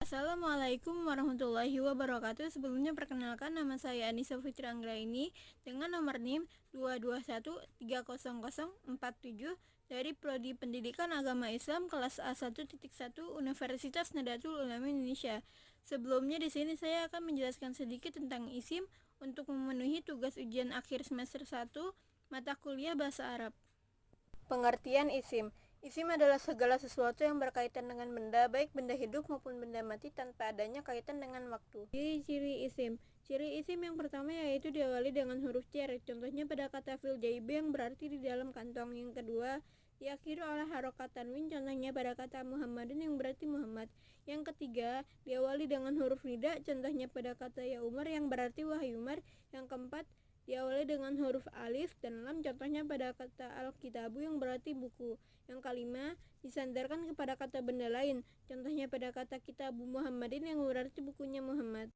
Assalamualaikum warahmatullahi wabarakatuh. Sebelumnya perkenalkan, nama saya Anissa Fitri Anggraini dengan nomor NIM 2213004 dari Prodi Pendidikan Agama Islam kelas A1.1 Universitas Nahdlatul Ulama Indonesia. Sebelumnya di sini saya akan menjelaskan sedikit tentang isim untuk memenuhi tugas ujian akhir semester 1 mata kuliah Bahasa Arab. Pengertian isim. Isim adalah segala sesuatu yang berkaitan dengan benda, baik benda hidup maupun benda mati tanpa adanya kaitan dengan waktu. Ciri-ciri isim. Ciri isim yang pertama yaitu diawali dengan huruf cer. Contohnya pada kata fil jaibi yang berarti di dalam kantong. Yang kedua, diakhiri oleh harokat tanwin. Contohnya pada kata Muhammadun yang berarti Muhammad. Yang ketiga, diawali dengan huruf nida. Contohnya pada kata ya Umar yang berarti wahai Umar. Yang keempat, diawali dengan huruf alif dan lam, contohnya pada kata al-kitabu yang berarti buku. Yang kelima, disandarkan kepada kata benda lain, contohnya pada kata kitabu Muhammadin yang berarti bukunya Muhammad.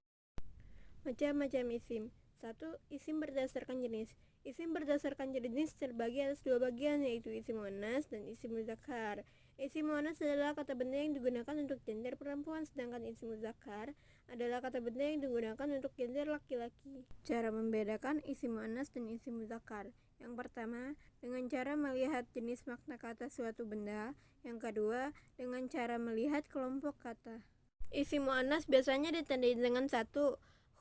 Macam-macam isim. 1. Isim berdasarkan jenis. Isim berdasarkan jenis terbagi atas dua bagian, yaitu isim muannas dan isim muzakkar. Isim muannas adalah kata benda yang digunakan untuk gender perempuan, sedangkan isim muzakkar adalah kata benda yang digunakan untuk gender laki-laki. Cara membedakan isim muannas dan isim muzakkar. Yang pertama, dengan cara melihat jenis makna kata suatu benda. Yang kedua, dengan cara melihat kelompok kata. Isim muannas biasanya ditandai dengan 1.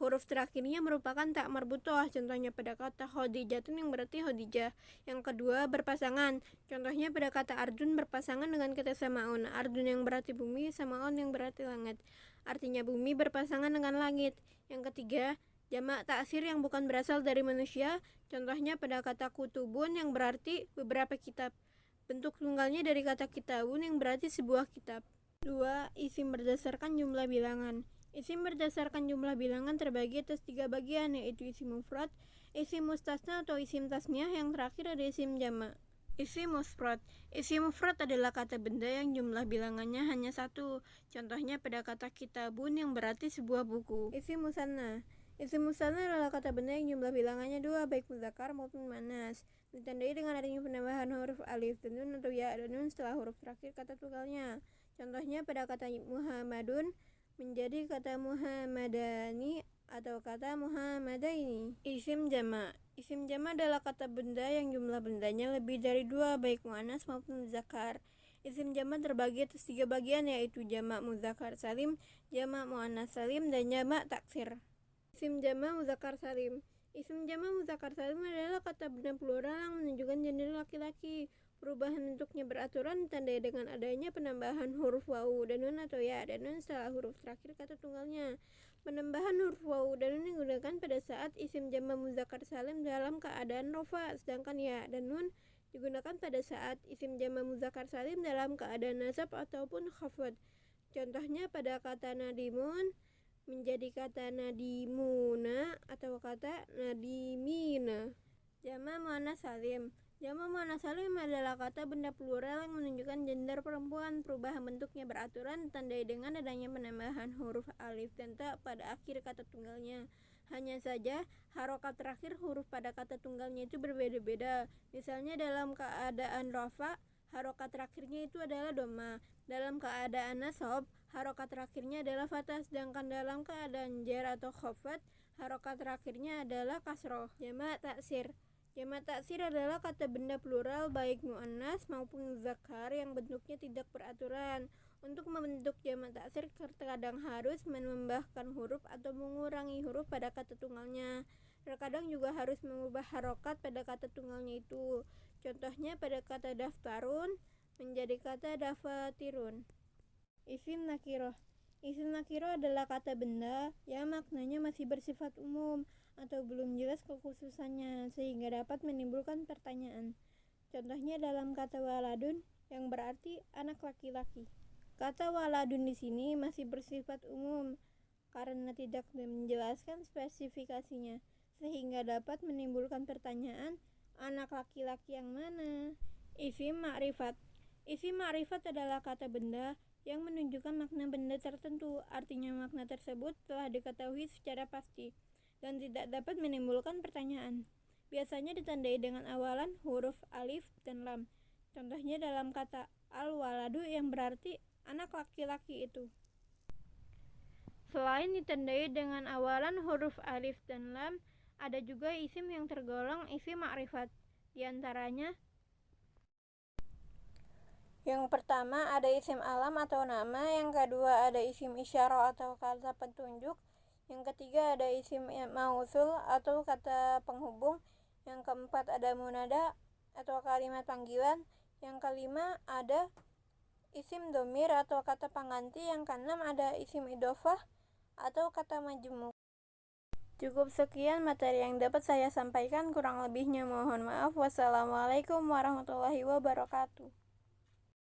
Huruf terakhirnya merupakan tak marbutoh, contohnya pada kata Khadijatun yang berarti Khadijah. Yang kedua, berpasangan, contohnya pada kata Arjun berpasangan dengan kata Samaun. Arjun yang berarti bumi, Samaun yang berarti langit. Artinya bumi berpasangan dengan langit. Yang ketiga, jamak taksir yang bukan berasal dari manusia, contohnya pada kata kutubun yang berarti beberapa kitab. Bentuk tunggalnya dari kata kitabun yang berarti sebuah kitab. 2. Isim berdasarkan jumlah bilangan. Isim berdasarkan jumlah bilangan terbagi atas 3 bagian, yaitu isim mufrad, isim mustasna atau isim tasniah, yang terakhir ada isim jamak. Isim mufrad. Isim mufrad adalah kata benda yang jumlah bilangannya hanya 1. Contohnya pada kata kitabun yang berarti sebuah buku. Isim musanna. Isim musanna adalah kata benda yang jumlah bilangannya 2, baik muzakkar maupun muannas. Ditandai dengan adanya penambahan huruf alif dan nun atau ya dan nun setelah huruf terakhir kata tunggalnya. Contohnya pada kata Muhammadun menjadi kata Muhammadani atau kata Muhammadaini. Isim jamak. Isim jamak adalah kata benda yang jumlah bendanya lebih dari 2, baik muannas maupun muzakkar. Isim jamak terbagi atas 3 bagian, yaitu jamak muzakkar salim, jamak muannas salim, dan jamak taksir. Isim jamak muzakkar salim. Isim jamak muzakkar salim adalah kata benda plural yang menunjukkan gender laki-laki. Perubahan bentuknya beraturan ditandai dengan adanya penambahan huruf wawu dan nun atau ya dan nun setelah huruf terakhir kata tunggalnya. Penambahan huruf wawu dan nun digunakan pada saat isim jamak muzakkar salim dalam keadaan rofa, sedangkan ya dan nun digunakan pada saat isim jamak muzakkar salim dalam keadaan nasab ataupun khafad. Contohnya pada kata nadimun menjadi kata nadimuna atau kata nadimina. Jamak muannas salim. Jamak muannas salim adalah kata benda plural yang menunjukkan gender perempuan. Perubahan bentuknya beraturan ditandai dengan adanya penambahan huruf alif dan ta pada akhir kata tunggalnya. Hanya saja harokat terakhir huruf pada kata tunggalnya itu berbeda-beda. Misalnya dalam keadaan rafa, harokat terakhirnya itu adalah doma. Dalam keadaan nasab, harokat terakhirnya adalah fathah, sedangkan dalam keadaan jar atau khafat, harokat terakhirnya adalah kasroh. Jamak taksir. Jamak taksir adalah kata benda plural baik muannas maupun muzakkar yang bentuknya tidak beraturan. Untuk membentuk jamak taksir terkadang harus menambahkan huruf atau mengurangi huruf pada kata tunggalnya. Terkadang juga harus mengubah harokat pada kata tunggalnya itu. Contohnya pada kata daftarun menjadi kata dafatirun. Isim nakiroh. Isim nakiroh adalah kata benda yang maknanya masih bersifat umum atau belum jelas kekhususannya sehingga dapat menimbulkan pertanyaan. Contohnya dalam kata waladun yang berarti anak laki-laki. Kata waladun di sini masih bersifat umum karena tidak menjelaskan spesifikasinya sehingga dapat menimbulkan pertanyaan, anak laki-laki yang mana? Isim ma'rifat. Isim ma'rifat adalah kata benda yang menunjukkan makna benda tertentu, artinya makna tersebut telah diketahui secara pasti dan tidak dapat menimbulkan pertanyaan. Biasanya ditandai dengan awalan huruf alif dan lam. Contohnya dalam kata al-waladu yang berarti anak laki-laki itu. Selain ditandai dengan awalan huruf alif dan lam, ada juga isim yang tergolong isim ma'rifat. Di antaranya, yang pertama ada isim alam atau nama, yang kedua ada isim isyarah atau kata petunjuk, yang ketiga ada isim mausul atau kata penghubung, yang keempat ada munada atau kalimat panggilan, yang kelima ada isim domir atau kata pengganti, yang keenam ada isim idhofah atau kata majmuk. Cukup sekian materi yang dapat saya sampaikan, kurang lebihnya mohon maaf. Wassalamualaikum warahmatullahi wabarakatuh.